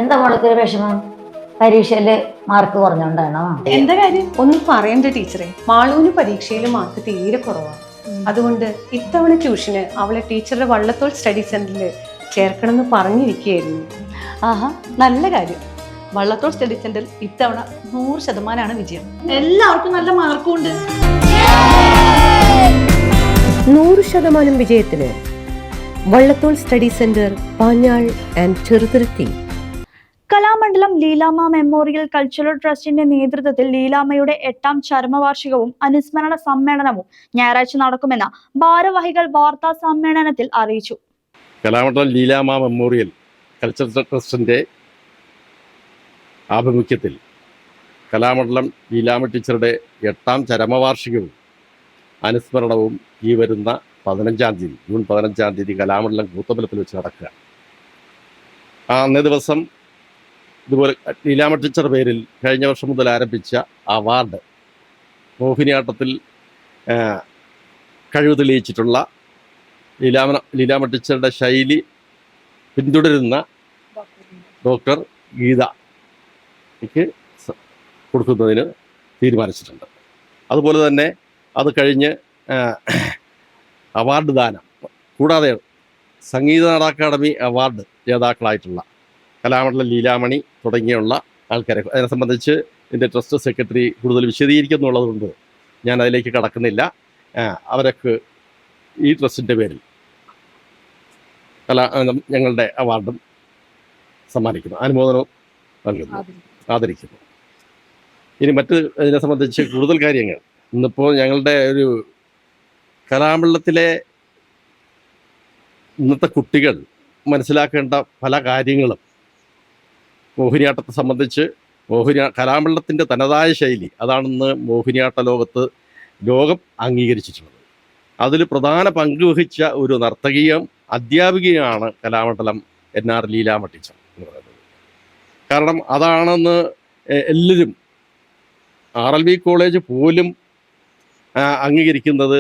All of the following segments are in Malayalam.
എന്താ മോൾക്ക് വിഷമം? പരീക്ഷയില് മാർക്ക് കുറഞ്ഞോണ്ടാണോ? എന്താ കാര്യം? ഒന്നും പറയണ്ട ടീച്ചറെ. മാളൂന് പരീക്ഷയിൽ മാർക്ക് തീരെ കുറവാണ്. അതുകൊണ്ട് ഇത്തവണ ട്യൂഷന് അവളെ ടീച്ചറുടെ വള്ളത്തോൾ സ്റ്റഡി സെന്ററിൽ ചേർക്കണം എന്ന് പറഞ്ഞിരിക്കുകയായിരുന്നു. ആഹാ, നല്ല കാര്യം. വള്ളത്തോൾ സ്റ്റഡി സെന്ററിൽ ഇത്തവണ 100% വിജയം. എല്ലാവർക്കും നല്ല മാർക്കും ഉണ്ട്. 100% വിജയത്തിന് Vallathol study centre, Panjal and Cheruthuruthy. Kalamandalam Leelamma memorial cultural ട്രസ്റ്റിന്റെ നേതൃത്വത്തിൽ ലീലാമ്മയുടെ 8ാം ചരമവാർഷികവും അനുസ്മരണ സമ്മേളനവും ഞായറാഴ്ച നടക്കുമെന്ന് ഭാരവാഹികൾ വാർത്താ സമ്മേളനത്തിൽ അറിയിച്ചു. കലാമണ്ഡലം ലീലാമ്മ മെമ്മോറിയൽ കൾച്ചറൽ ട്രസ്റ്റിന്റെ ആഭിമുഖ്യത്തിൽ കലാമണ്ഡലം ലീലാമ്മ ടീച്ചറുടെ 8ാം ചരമവാർഷികവും അനുസ്മരണവും ഈ വരുന്ന 15-ാം തീയതി, ജൂൺ 15-ാം തീയതി കലാമണ്ഡലം കൂത്തമ്പലത്തിൽ വെച്ച് നടക്കുക. അന്നേ ദിവസം ഇതുപോലെ ലീലാമ്മ ടീച്ചർ പേരിൽ കഴിഞ്ഞ വർഷം മുതൽ ആരംഭിച്ച അവാർഡ്, മോഹിനിയാട്ടത്തിൽ കഴിവ് തെളിയിച്ചിട്ടുള്ള ലീലാമ്മ ടീച്ചറുടെ ശൈലി പിന്തുടരുന്ന ഡോക്ടർ ഗീതയ്ക്ക് കൊടുക്കുന്നതിന് തീരുമാനിച്ചിട്ടുണ്ട്. അതുപോലെ തന്നെ അത് കഴിഞ്ഞ് അവാർഡ് ദാനം, കൂടാതെ സംഗീത നാടക അക്കാദമി അവാർഡ് ജേതാക്കളായിട്ടുള്ള കലാമണ്ഡലം ലീലാമണി തുടങ്ങിയുള്ള ആൾക്കാരെ, അതിനെ സംബന്ധിച്ച് ഇതിൻ്റെ ട്രസ്റ്റ് സെക്രട്ടറി കൂടുതൽ വിശദീകരിക്കുന്നുള്ളത് കൊണ്ട് ഞാൻ അതിലേക്ക് കടക്കുന്നില്ല. അവരൊക്കെ ഈ ട്രസ്റ്റിൻ്റെ പേരിൽ ഞങ്ങളുടെ അവാർഡും സമ്മാനിക്കുന്നു, അനുമോദനവും നൽകുന്നു, ആദരിക്കുന്നു. ഇനി മറ്റ് ഇതിനെ സംബന്ധിച്ച് കൂടുതൽ കാര്യങ്ങൾ ഇന്നിപ്പോൾ ഞങ്ങളുടെ ഒരു കലാമണ്ഡലത്തിലെ ഇന്നത്തെ കുട്ടികൾ മനസ്സിലാക്കേണ്ട പല കാര്യങ്ങളും മോഹിനിയാട്ടത്തെ സംബന്ധിച്ച് കലാമണ്ഡലത്തിൻ്റെ തനതായ ശൈലി അതാണെന്ന് മോഹിനിയാട്ട ലോകം അംഗീകരിച്ചിട്ടുള്ളത്. അതിൽ പ്രധാന പങ്ക് വഹിച്ച ഒരു നർത്തകിയും അധ്യാപികയാണ് കലാമണ്ഡലം NR ലീലാമ്മ ടീച്ചർ എന്ന് പറയുന്നത്. കാരണം അതാണെന്ന് എല്ലാവരും, RLV കോളേജ് പോലും അംഗീകരിക്കുന്നത്.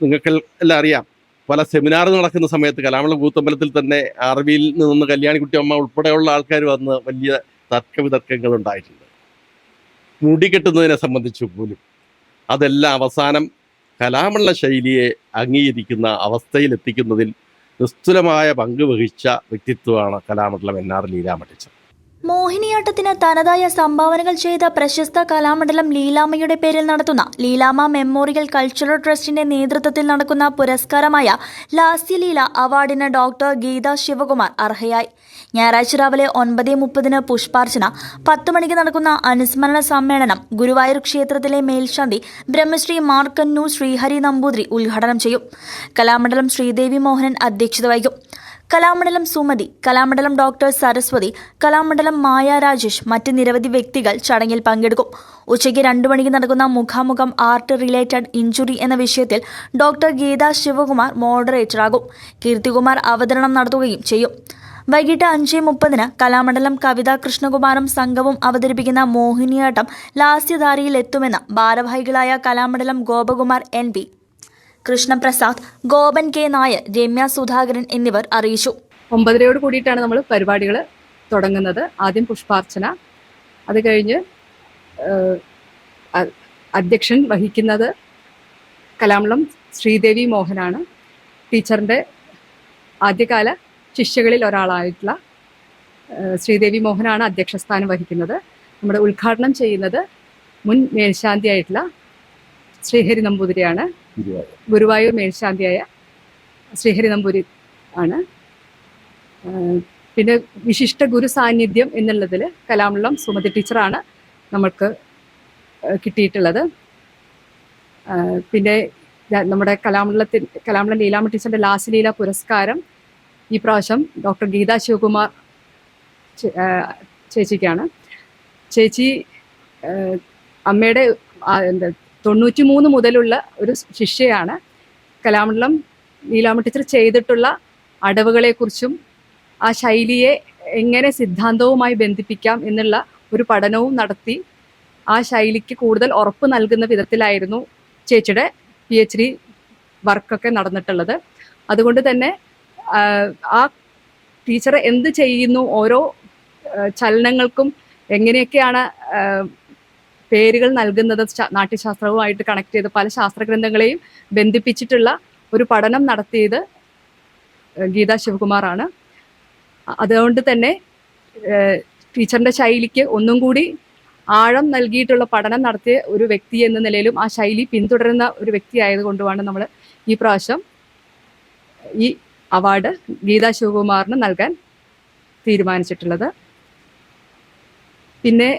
നിങ്ങൾക്ക് എല്ലാം അറിയാം, പല സെമിനാർ നടക്കുന്ന സമയത്ത് കലാമണ്ഡലം കൂത്തമ്പലത്തിൽ തന്നെ RLVയിൽ നിന്ന് കല്യാണിക്കുട്ടി അമ്മ ഉൾപ്പെടെയുള്ള ആൾക്കാർ വന്ന് വലിയ തർക്കവിതർക്കങ്ങൾ ഉണ്ടായിട്ടുണ്ട്. മുടി കെട്ടുന്നതിനെ സംബന്ധിച്ച് പോലും അതെല്ലാം അവസാനം കലാമണ്ഡല ശൈലിയെ അംഗീകരിക്കുന്ന അവസ്ഥയിലെത്തിക്കുന്നതിൽ നിസ്തുലമായ പങ്ക് വഹിച്ച വ്യക്തിത്വമാണ് കലാമണ്ഡലം NR ലീലാമ്മ ടീച്ചർ. മോഹിനിയാട്ടത്തിന് തനതായ സംഭാവനകൾ ചെയ്ത പ്രശസ്ത കലാമണ്ഡലം ലീലാമ്മയുടെ പേരിൽ നടത്തുന്ന ലീലാമ്മ മെമ്മോറിയൽ കൾച്ചറൽ ട്രസ്റ്റിന്റെ നേതൃത്വത്തിൽ നടക്കുന്ന പുരസ്കാരമായ ലാസ്യലീല അവാർഡിന് ഡോക്ടർ ഗീത ശിവകുമാർ അർഹയായി. ഞായറാഴ്ച രാവിലെ 9:30 പുഷ്പാർച്ചന, 10 മണിക്ക് നടക്കുന്ന അനുസ്മരണ സമ്മേളനം ഗുരുവായൂർ ക്ഷേത്രത്തിലെ മേൽശാന്തി ബ്രഹ്മശ്രീ മാർക്കന്നൂർ ശ്രീഹരി നമ്പൂതിരി ഉദ്ഘാടനം ചെയ്യും. കലാമണ്ഡലം ശ്രീദേവി മോഹനൻ അധ്യക്ഷത വഹിക്കും. കലാമണ്ഡലം സുമതി, കലാമണ്ഡലം ഡോക്ടർ സരസ്വതി, കലാമണ്ഡലം മായ രാജേഷ്, മറ്റ് നിരവധി വ്യക്തികൾ ചടങ്ങിൽ പങ്കെടുക്കും. ഉച്ചയ്ക്ക് 2 മണിക്ക് നടക്കുന്ന മുഖാമുഖം ആർട്ട് റിലേറ്റഡ് ഇഞ്ചുറി എന്ന വിഷയത്തിൽ ഡോക്ടർ ഗീത ശിവകുമാർ മോഡറേറ്ററാകും. കീർത്തികുമാർ അവതരണം നടത്തുകയും ചെയ്യും. വൈകിട്ട് 5:30 കലാമണ്ഡലം കവിതാ കൃഷ്ണകുമാറും സംഘവും അവതരിപ്പിക്കുന്ന മോഹിനിയാട്ടം ലാസ്യധാരയിൽ എത്തുമെന്ന് ഭാരവാഹികളായ കലാമണ്ഡലം ഗോപകുമാർ NP, കൃഷ്ണപ്രസാദ്, ഗോപൻ K നായർ, രമ്യ സുധാകരൻ എന്നിവർ അറിയിച്ചു. 9:30 കൂടിയിട്ടാണ് നമ്മൾ പരിപാടികൾ തുടങ്ങുന്നത്. ആദ്യം പുഷ്പാർച്ചന, അത് കഴിഞ്ഞ് അധ്യക്ഷൻ വഹിക്കുന്നത് കലാമണ്ഡലം ശ്രീദേവി മോഹനാണ്. ടീച്ചറിൻ്റെ ആദ്യകാല ശിഷ്യകളിൽ ഒരാളായിട്ടുള്ള ശ്രീദേവി മോഹനാണ് അധ്യക്ഷസ്ഥാനം വഹിക്കുന്നത്. നമ്മുടെ ഉദ്ഘാടനം ചെയ്യുന്നത് മുൻ മേൽശാന്തിയായിട്ടുള്ള ശ്രീഹരി നമ്പൂതിരിയാണ്. ഗുരുവായൂർ മേൽശാന്തിയായ ശ്രീഹരി നമ്പൂരി ആണ്. പിന്നെ വിശിഷ്ട ഗുരു സാന്നിധ്യം എന്നുള്ളതിൽ കലാമണ്ഡലം സുമതി ടീച്ചറാണ് നമ്മൾക്ക് കിട്ടിയിട്ടുള്ളത്. പിന്നെ നമ്മുടെ കലാമണ്ഡലം ലീലാമ്മ ടീച്ചറിൻ്റെ ലാസ്യലീല പുരസ്കാരം ഈ പ്രാവശ്യം ഡോക്ടർ ഗീത ശിവകുമാർ ചേച്ചിക്കാണ്. ചേച്ചി അമ്മയുടെ 93 മുതലുള്ള ഒരു ശിഷ്യയാണ്. കലാമണ്ഡലം ലീലാമ്മ ടീച്ചർ ചെയ്തിട്ടുള്ള അടവുകളെക്കുറിച്ചും ആ ശൈലിയെ എങ്ങനെ സിദ്ധാന്തവുമായി ബന്ധിപ്പിക്കാം എന്നുള്ള ഒരു പഠനവും നടത്തി ആ ശൈലിക്ക് കൂടുതൽ ഉറപ്പ് നൽകുന്ന വിധത്തിലായിരുന്നു ചേച്ചിയുടെ PhD വർക്കൊക്കെ നടന്നിട്ടുള്ളത്. അതുകൊണ്ട് തന്നെ ആ ടീച്ചർ എന്ത് ചെയ്യുന്നു, ഓരോ ചലനങ്ങൾക്കും എങ്ങനെയൊക്കെയാണ് പേരുകൾ നൽകുന്നത് നാട്യശാസ്ത്രവുമായിട്ട് കണക്ട് ചെയ്ത് പല ശാസ്ത്രഗ്രന്ഥങ്ങളെയും ബന്ധിപ്പിച്ചിട്ടുള്ള ഒരു പഠനം നടത്തിയത് ഗീതാ ശിവകുമാറാണ്. അതുകൊണ്ട് തന്നെ ടീച്ചറിൻ്റെ ശൈലിക്ക് ഒന്നും കൂടി ആഴം നൽകിയിട്ടുള്ള പഠനം നടത്തിയ ഒരു വ്യക്തി എന്ന നിലയിലും ആ ശൈലി പിന്തുടരുന്ന ഒരു വ്യക്തി ആയതുകൊണ്ടുമാണ് നമ്മൾ ഈ പ്രാവശ്യം ഈ അവാർഡ് ഗീതാ ശിവകുമാറിന് നൽകാൻ തീരുമാനിച്ചിട്ടുള്ളത്. പിന്നെ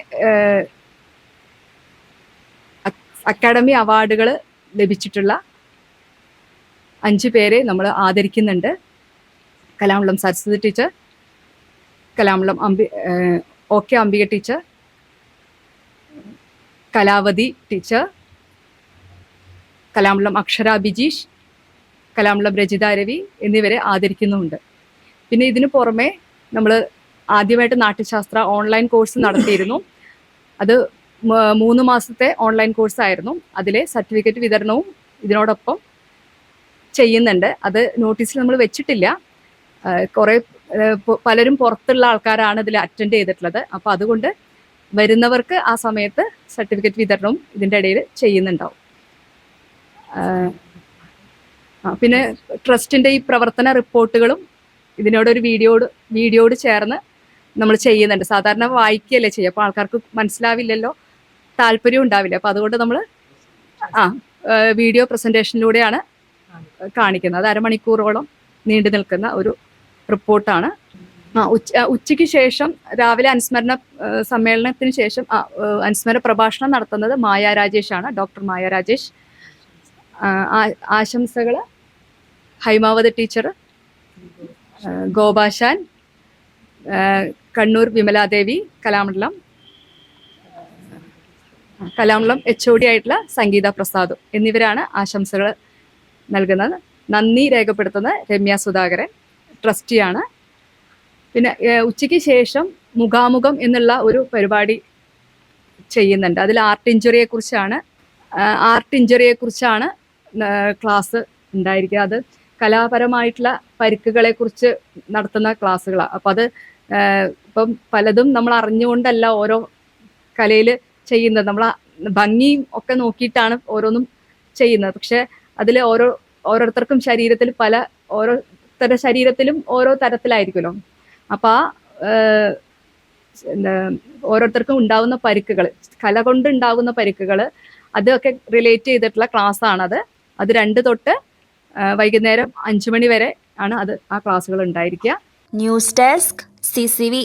അക്കാഡമി അവാർഡുകൾ ലഭിച്ചിട്ടുള്ള 5 പേരെ നമ്മൾ ആദരിക്കുന്നുണ്ട്. Kalamandalam Saraswathi teacher, Kalamandalam OK Ambika teacher, Kalavathi teacher, Kalamandalam Akshara Bijeesh, Kalamandalam Rajitha Ravi എന്നിവരെ ആദരിക്കുന്നുമുണ്ട്. പിന്നെ ഇതിനു പുറമെ നമ്മൾ ആദ്യമായിട്ട് നാട്യശാസ്ത്ര ഓൺലൈൻ കോഴ്സ് നടത്തിയിരുന്നു. അത് 3 മാസത്തെ ഓൺലൈൻ കോഴ്സായിരുന്നു. അതിലെ സർട്ടിഫിക്കറ്റ് വിതരണവും ഇതിനോടൊപ്പം ചെയ്യുന്നുണ്ട്. അത് നോട്ടീസിൽ നമ്മൾ വെച്ചിട്ടില്ല. കുറേ പലരും പുറത്തുള്ള ആൾക്കാരാണ് ഇതിൽ അറ്റൻഡ് ചെയ്തിട്ടുള്ളത്. അപ്പോൾ അതുകൊണ്ട് വരുന്നവർക്ക് ആ സമയത്ത് സർട്ടിഫിക്കറ്റ് വിതരണവും ഇതിൻ്റെ ഇടയിൽ ചെയ്യുന്നുണ്ടാവും. പിന്നെ ട്രസ്റ്റിൻ്റെ ഈ പ്രവർത്തന റിപ്പോർട്ടുകളും ഇതിനോടൊരു വീഡിയോയോട് ചേർന്ന് നമ്മൾ ചെയ്യുന്നുണ്ട്. സാധാരണ വായിക്കുകയല്ലേ ചെയ്യുക, അപ്പോൾ ആൾക്കാർക്ക് മനസ്സിലാവില്ലല്ലോ, താല്പര്യം ഉണ്ടാവില്ല. അപ്പോൾ അതുകൊണ്ട് നമ്മൾ വീഡിയോ പ്രസൻറ്റേഷനിലൂടെയാണ് കാണിക്കുന്നത്. അത് അരമണിക്കൂറോളം നീണ്ടു നിൽക്കുന്ന ഒരു റിപ്പോർട്ടാണ്. ഉച്ചയ്ക്ക് ശേഷം രാവിലെ അനുസ്മരണ സമ്മേളനത്തിന് ശേഷം അനുസ്മരണ പ്രഭാഷണം നടത്തുന്നത് മായ രാജേഷാണ്, ഡോക്ടർ മായ രാജേഷ്. ആശംസകൾ ഹൈമാവതി ടീച്ചർ, ഗോപാശാൻ, കണ്ണൂർ വിമലാദേവി, കലാമണ്ഡലം HOD ആയിട്ടുള്ള സംഗീത പ്രസാദ് എന്നിവരാണ് ആശംസകൾ നൽകുന്നത്. നന്ദി രേഖപ്പെടുത്തുന്നത് രമ്യ സുധാകരൻ, ട്രസ്റ്റിയാണ്. പിന്നെ ഉച്ചയ്ക്ക് ശേഷം മുഖാമുഖം എന്നുള്ള ഒരു പരിപാടി ചെയ്യുന്നുണ്ട്. അതിൽ ആർട്ട് ഇഞ്ചുറിയെ കുറിച്ചാണ് ക്ലാസ് ഉണ്ടായിരിക്കുക. അത് കലാപരമായിട്ടുള്ള പരിക്കുകളെ കുറിച്ച് നടത്തുന്ന ക്ലാസ്സുകളാണ്. അപ്പം അത് ഇപ്പം പലതും നമ്മൾ അറിഞ്ഞുകൊണ്ടല്ല ഓരോ കലയിൽ ചെയ്യുന്നത്. നമ്മൾ ഭംഗിയും ഒക്കെ നോക്കിയിട്ടാണ് ഓരോന്നും ചെയ്യുന്നത്. പക്ഷെ അതിൽ ഓരോരുത്തർക്കും ശരീരത്തിൽ ഓരോരുത്തരുടെ ശരീരത്തിലും ഓരോ തരത്തിലായിരിക്കുമല്ലോ. അപ്പം ഓരോരുത്തർക്കും ഉണ്ടാകുന്ന പരിക്കുകൾ, കല കൊണ്ട് ഉണ്ടാകുന്ന പരിക്കുകൾ, അതൊക്കെ റിലേറ്റ് ചെയ്തിട്ടുള്ള ക്ലാസ്സാണത്. അത് 2 തൊട്ട് വൈകുന്നേരം 5 മണി വരെ ആണ് ആ ക്ലാസ്സുകൾ ഉണ്ടായിരിക്കുക. News desk CCV.